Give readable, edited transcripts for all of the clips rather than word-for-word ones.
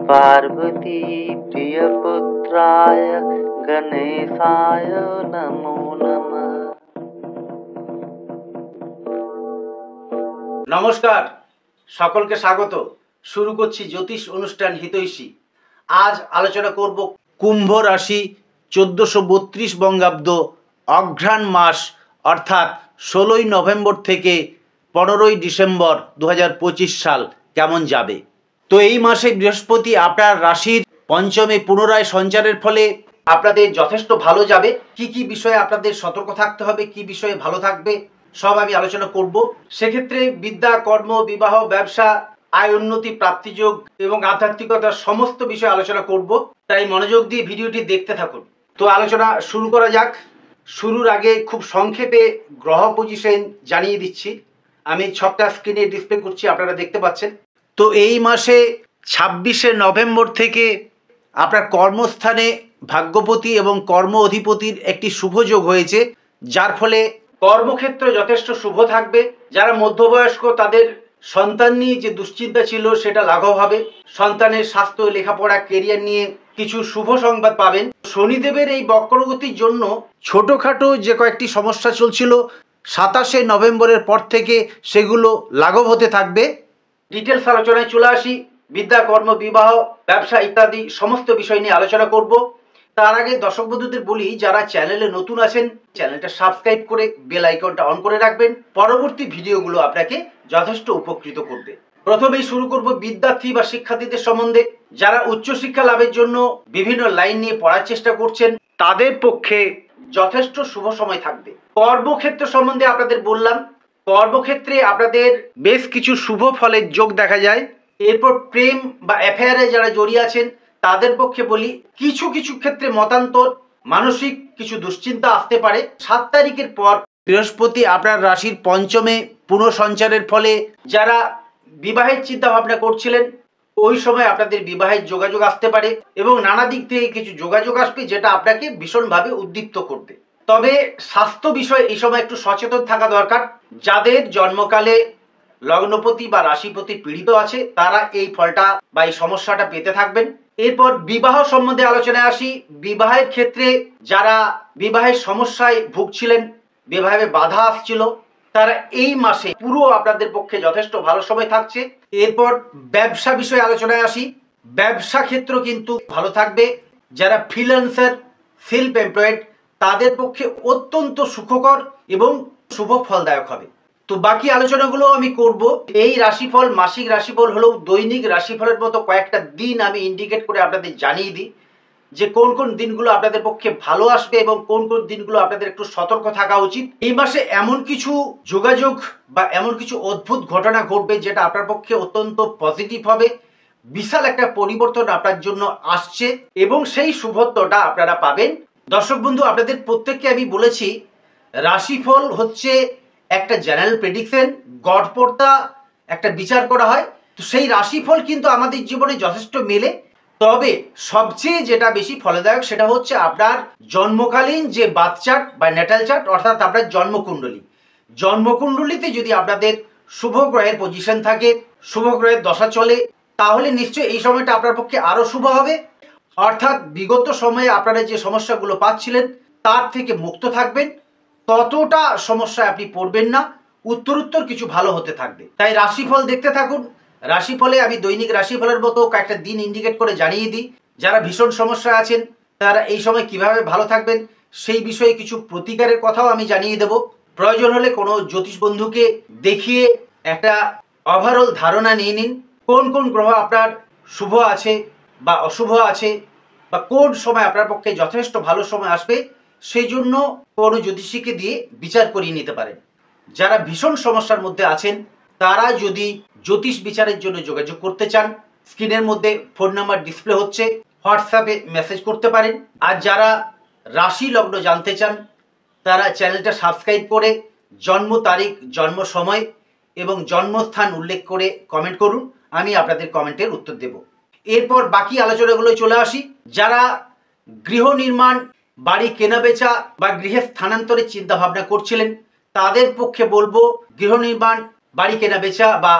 पार्वती प्रियपुत्राय गणेशाय नमो नमः। নমস্কার, সকলকে স্বাগত। শুরু করছি জ্যোতিষ অনুষ্ঠান হিতৈষী। আজ আলোচনা করব কুম্ভ রাশি 1432 বঙ্গাব্দ অঘ্রাণ মাস অর্থাৎ 16ই নভেম্বর থেকে 15ই ডিসেম্বর 2025 সাল কেমন যাবে। তো এই মাসে বৃহস্পতি আপনার রাশির পঞ্চমে পুনরায় সঞ্চারের ফলে আপনাদের যথেষ্ট ভালো যাবে। কি কি বিষয়ে আপনাদের সতর্ক থাকতে হবে, কি বিষয়ে ভালো থাকবে, সব আমি আলোচনা করব। সেক্ষেত্রে বিদ্যা, কর্ম, বিবাহ, ব্যবসা, আয় উন্নতি, প্রাপ্তিযোগ এবং আধ্যাত্মিকতার সমস্ত বিষয়ে আলোচনা করব। তাই মনোযোগ দিয়ে ভিডিওটি দেখতে থাকুন। তো আলোচনা শুরু করা যাক। শুরুর আগে খুব সংক্ষেপে গ্রহ পজিশন জানিয়ে দিচ্ছি। আমি ছকটা স্ক্রিনে ডিসপ্লে করছি, আপনারা দেখতে পাচ্ছেন। তো এই মাসে 26শে নভেম্বর থেকে আপনার কর্মস্থানে ভাগ্যপতি এবং কর্ম অধিপতির একটি শুভ যোগ হয়েছে, যার ফলে কর্মক্ষেত্র যথেষ্ট শুভ থাকবে। যারা মধ্যবয়স্ক তাদের সন্তান নিয়ে যে দুশ্চিন্তা ছিল সেটা লাঘব হবে। সন্তানের স্বাস্থ্য, লেখাপড়া, কেরিয়ার নিয়ে কিছু শুভ সংবাদ পাবেন। শনিদেবের এই বক্রগতির জন্য ছোটোখাটো যে কয়েকটি সমস্যা চলছিল 27শে নভেম্বরের পর থেকে সেগুলো লাঘব হতে থাকবে। ডিটেলস আলোচনায় চলে আসি। বিদ্যা, কর্ম, বিবাহ, ব্যবসা ইত্যাদি সমস্ত বিষয় নিয়ে আলোচনা করব। তার আগে দর্শক বন্ধুদের বলি, যারা চ্যানেলে নতুন আছেন চ্যানেলটা সাবস্ক্রাইব করে বেল আইকনটা অন করে রাখবেন। পরবর্তী ভিডিওগুলো আপনাকে যথেষ্ট উপকৃত করবে। প্রথমেই শুরু করব বিদ্যার্থী বা শিক্ষার্থীদের সম্বন্ধে। যারা উচ্চশিক্ষা লাভের জন্য বিভিন্ন লাইন নিয়ে পড়ার চেষ্টা করছেন তাদের পক্ষে যথেষ্ট শুভ সময় থাকবে। কর্মক্ষেত্র সম্বন্ধে আপনাদের বললাম, কর্মক্ষেত্রে আপনাদের বেশ কিছু শুভ ফলের যোগ দেখা যায়। এরপর প্রেম বা অ্যাফেয়ারে যারা জড়িয়ে আছেন তাদের পক্ষে বলি, কিছু কিছু ক্ষেত্রে মতান্তর, মানসিক কিছু দুশ্চিন্তা আসতে পারে। 7 তারিখের পর বৃহস্পতি আপনার রাশির পঞ্চমে পুনঃসঞ্চারের ফলে যারা বিবাহের চিন্তা ভাবনা করছিলেন ওই সময় আপনাদের বিবাহের যোগাযোগ আসতে পারে এবং নানা দিক থেকে কিছু যোগাযোগ আসবে যেটা আপনাকে ভীষণভাবে উদ্দীপ্ত করবে। তবে স্বাস্থ্য বিষয়ে এই সময় একটু সচেতন থাকা দরকার। যাদের জন্মকালে লগ্নপতি বা রাশিপতি পীড়িত আছে তারা এই ফলটা বা এই সমস্যাটা পেতে থাকবেন। এরপর বিবাহ সম্বন্ধে আলোচনায় আসি। বিবাহের ক্ষেত্রে যারা বিবাহের সমস্যায় ভুগছিলেন, বিবাহে বাধা আসছিল, তারা এই মাসে পুরো আপনাদের পক্ষে যথেষ্ট ভালো সময় থাকছে। এরপর ব্যবসা বিষয়ে আলোচনায় আসি। ব্যবসা ক্ষেত্র কিন্তু ভালো থাকবে। যারা ফ্রিল্যান্সার, সেলফ এমপ্লয়েড তাদের পক্ষে অত্যন্ত সুখকর এবং শুভ ফলদায়ক হবে। তো বাকি আলোচনাগুলো আমি করব। এই রাশিফল মাসিক রাশিফল হলেও দৈনিক রাশিফলের মতো কয়েকটা দিন আমি ইন্ডিকেট করে আপনাদের জানিয়ে দিই যে কোন কোন দিনগুলো আপনাদের পক্ষে ভালো আসবে এবং কোন কোন দিনগুলো আপনাদের একটু সতর্ক থাকা উচিত। এই মাসে এমন কিছু যোগাযোগ বা এমন কিছু অদ্ভুত ঘটনা ঘটবে যেটা আপনার পক্ষে অত্যন্ত পজিটিভ হবে। বিশাল একটা পরিবর্তন আপনার জন্য আসছে এবং সেই শুভত্বটা আপনারা পাবেন। দর্শক বন্ধু, আপনাদের প্রত্যেককে আমি বলেছি রাশিফল হচ্ছে একটা জেনারেল প্রেডিকশন, গড়পড়তা একটা বিচার করা হয়। তো সেই রাশিফল কিন্তু আমাদের জীবনে যথেষ্ট মেলে। তবে সবচেয়ে যেটা বেশি ফলদায়ক সেটা হচ্ছে আপনার জন্মকালীন যে বার্থ চার্ট বা ন্যাটাল চার্ট, অর্থাৎ আপনার জন্মকুণ্ডলী। জন্মকুণ্ডলীতে যদি আপনাদের শুভ গ্রহের পজিশন থাকে, শুভ গ্রহের দশা চলে, তাহলে নিশ্চয়ই এই সময়টা আপনার পক্ষে আরও শুভ হবে। অর্থাৎ বিগত সময়ে আপনারা যে সমস্যাগুলো পাচ্ছিলেন তার থেকে মুক্ত থাকবেন, ততটা সমস্যায় আপনি পড়বেন না, উত্তরোত্তর কিছু ভালো হতে থাকবে। তাই রাশিফল দেখতে থাকুন। রাশিফলে আমি দৈনিক রাশিফলের মতো কয়েকটা দিন ইন্ডিকেট করে জানিয়ে দিই। যারা ভীষণ সমস্যা আছেন তারা এই সময় কিভাবে ভালো থাকবেন সেই বিষয়ে কিছু প্রতিকারের কথাও আমি জানিয়ে দেব। প্রয়োজন হলে কোনো জ্যোতিষ বন্ধুকে দেখিয়ে একটা ওভারঅল ধারণা নিয়ে নিন কোন কোন গ্রহ আপনার শুভ আছে বা অশুভ আছে বা কোন সময় আপনার পক্ষে যথেষ্ট ভালো সময় আসবে, সেই জন্য কোনো জ্যোতিষীকে দিয়ে বিচার করিয়ে নিতে পারেন। যারা ভীষণ সমস্যার মধ্যে আছেন তারা যদি জ্যোতিষ বিচারের জন্য যোগাযোগ করতে চান, স্ক্রিনের মধ্যে ফোন নাম্বার ডিসপ্লে হচ্ছে, হোয়াটসঅ্যাপে মেসেজ করতে পারেন। আর যারা রাশি লগ্ন জানতে চান তারা চ্যানেলটা সাবস্ক্রাইব করে জন্ম তারিখ, জন্ম সময় এবং জন্মস্থান উল্লেখ করে কমেন্ট করুন, আমি আপনাদের কমেন্টের উত্তর দেব। এরপর বাকি আলোচনাগুলো চলে আসি। যারা গৃহ নির্মাণ, বাড়ি কেনাবেচা বা গৃহে স্থানান্তরের চিন্তা ভাবনা করছিলেন তাদের পক্ষে বলবো গৃহ নির্মাণ, বাড়ি কেনাবেচা বা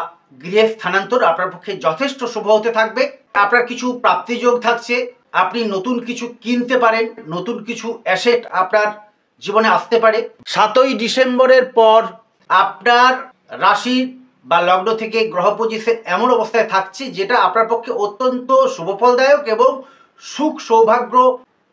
গৃহে স্থানান্তর আপনার পক্ষে যথেষ্ট শুভ হতে থাকবে। আপনার কিছু প্রাপ্তিযোগ থাকছে, আপনি নতুন কিছু কিনতে পারেন, নতুন কিছু অ্যাসেট আপনার জীবনে আসতে পারে। 7ই ডিসেম্বরের পর আপনার রাশি বা লগ্ন থেকে গ্রহ পজিশন এমন অবস্থায় থাকছে যেটা আপনার পক্ষে অত্যন্ত শুভফলদায়ক এবং সুখ সৌভাগ্য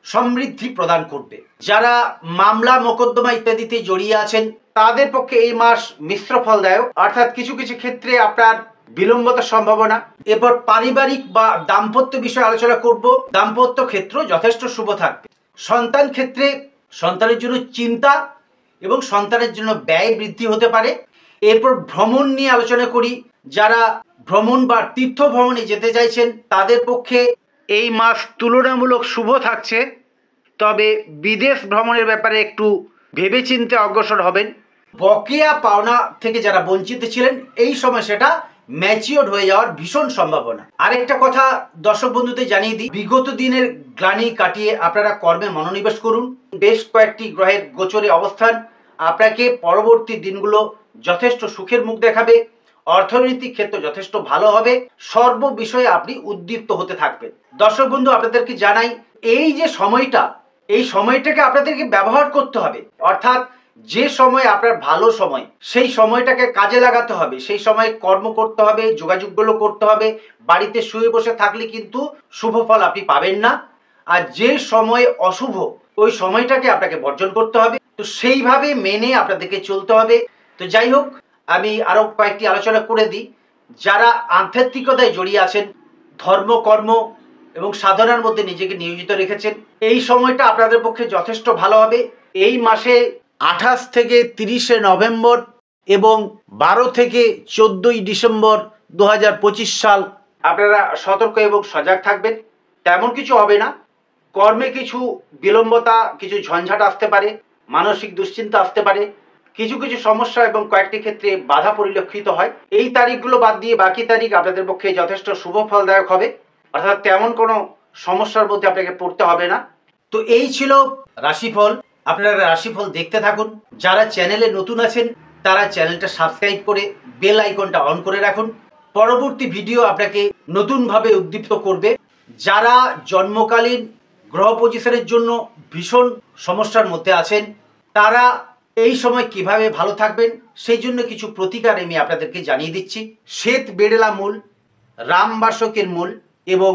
সমৃদ্ধি প্রদান করবে। যারা মামলা মোকদ্দমা ইত্যাদিতে জড়িয়ে আছেন তাদের পক্ষে এই মাস মিশ্র ফলদায়ক, অর্থাৎ কিছু কিছু ক্ষেত্রে আপনার বিলম্বতার সম্ভাবনা। এরপর পারিবারিক বা দাম্পত্য বিষয়ে আলোচনা করব। দাম্পত্য ক্ষেত্র যথেষ্ট শুভ থাকবে। সন্তান ক্ষেত্রে সন্তানের জন্য চিন্তা এবং সন্তানের জন্য ব্যয় বৃদ্ধি হতে পারে। এরপর ভ্রমণ নিয়ে আলোচনা করি। যারা ভ্রমণ বা তীর্থ ভ্রমণে যেতে চাইছেন তাদের পক্ষে এই মাস তুলনামূলক শুভ থাকছে, তবে বিদেশ ভ্রমণের ব্যাপারে একটু ভেবেচিন্তে অগ্রসর হবেন। বকেয়া পাওনা থেকে যারা বঞ্চিত ছিলেন এই সময় সেটা ম্যাচিওর হয়ে যাওয়ার ভীষণ সম্ভাবনা। আরেকটা কথা দর্শক বন্ধুদের জানিয়ে দিই, বিগত দিনের গ্লানি কাটিয়ে আপনারা কর্মে মনোনিবেশ করুন। বেশ কয়েকটি গ্রহের গোচরে অবস্থান আপনাকে পরবর্তী দিনগুলো যথেষ্ট সুখের মুখ দেখাবে। অর্থনৈতিক ক্ষেত্র যথেষ্ট ভালো হবে। সর্ব বিষয়ে আপনি উদ্দীপ্ত হতে থাকবেন। দর্শক বন্ধু, আপনাদেরকে জানাই এই যে সময়টা, এই সময়টাকে আপনাদেরকে ব্যবহার করতে হবে। অর্থাৎ যে সময় আপনার ভালো সময়, সেই সময়টাকে কাজে লাগাতে হবে। সেই সময় কর্ম করতে হবে, যোগাযোগগুলো করতে হবে। বাড়িতে শুয়ে বসে থাকলে কিন্তু শুভ ফল আপনি পাবেন না। আর যে সময় অশুভ, ওই সময়টাকে আপনাকে বর্জন করতে হবে। তো সেইভাবে মেনে আপনাদেরকে চলতে হবে। তো যাই হোক, আমি আরো কয়েকটি আলোচনা করে দিই। যারা আধ্যাত্মিকতায় জড়িয়ে আছেন, ধর্মকর্ম এবং সাধনার মধ্যে নিজেকে নিয়োজিত রেখেছেন, এই সময়টা আপনাদের পক্ষে যথেষ্ট ভালো হবে। এই মাসে 28 থেকে 30শে নভেম্বর এবং 12 থেকে 14ই ডিসেম্বর 2025 সাল আপনারা সতর্ক এবং সজাগ থাকবেন। তেমন কিছু হবে না। কর্মে কিছু বিলম্বতা, কিছু ঝঞ্ঝাট আসতে পারে, মানসিক দুশ্চিন্তা আসতে পারে, কিছু কিছু সমস্যা এবং কয়েকটি ক্ষেত্রে বাধা পরিলক্ষিত হয়। এই তারিখগুলো বাদ দিয়ে বাকি তারিখ আপনাদের পক্ষে যথেষ্ট শুভ ফলদায়ক হবে। অর্থাৎ তেমন কোনো সমস্যার মধ্যে আপনাকে পড়তে হবে না। তো এই ছিল রাশিফল। আপনারা রাশিফল দেখতে থাকুন। যারা চ্যানেলে নতুন আছেন তারা চ্যানেলটা সাবস্ক্রাইব করে বেল আইকনটা অন করে রাখুন। পরবর্তী ভিডিও আপনাকে নতুনভাবে উদ্দীপ্ত করবে। যারা জন্মকালীন গ্রহ পজিশনের জন্য ভীষণ সমস্যার মধ্যে আছেন তারা এই সময় কিভাবে ভালো থাকবেন সেই জন্য কিছু প্রতিকার আমি আপনাদেরকে জানিয়ে দিচ্ছি। শ্বেত বেড়েলা মূল, রামবাসকের মূল এবং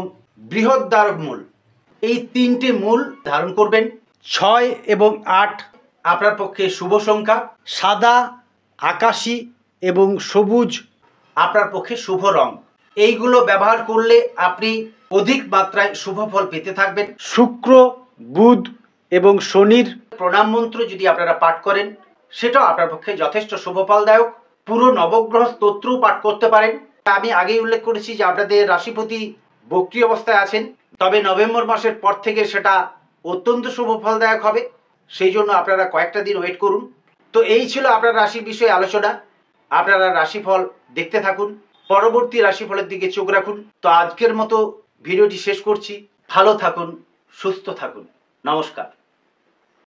বৃহদ্বারক মূল, এই 3টে মূল ধারণ করবেন। 6 এবং 8 আপনার পক্ষে শুভ সংখ্যা। সাদা, আকাশী এবং সবুজ আপনার পক্ষে শুভ রং। এইগুলো ব্যবহার করলে আপনি অধিক মাত্রায় শুভ ফল পেতে থাকবেন। শুক্র, বুধ এবং শনির প্রণাম মন্ত্র যদি আপনারা পাঠ করেন সেটাও আপনার পক্ষে যথেষ্ট শুভ ফলদায়ক। পুরো নবগ্রহ স্তোত্রও পাঠ করতে পারেন। আমি আগেই উল্লেখ করেছি যে আপনাদের রাশিপতি বক্রী অবস্থায় আছেন, তবে নভেম্বর মাসের পর থেকে সেটা অত্যন্ত শুভ ফলদায়ক হবে। সেই জন্য আপনারা কয়েকটা দিন ওয়েট করুন। তো এই ছিল আপনার রাশির বিষয়ে আলোচনা। আপনারা রাশিফল দেখতে থাকুন, পরবর্তী রাশিফলের দিকে চোখ রাখুন। তো আজকের মতো ভিডিওটি শেষ করছি। ভালো থাকুন, সুস্থ থাকুন। নমস্কার।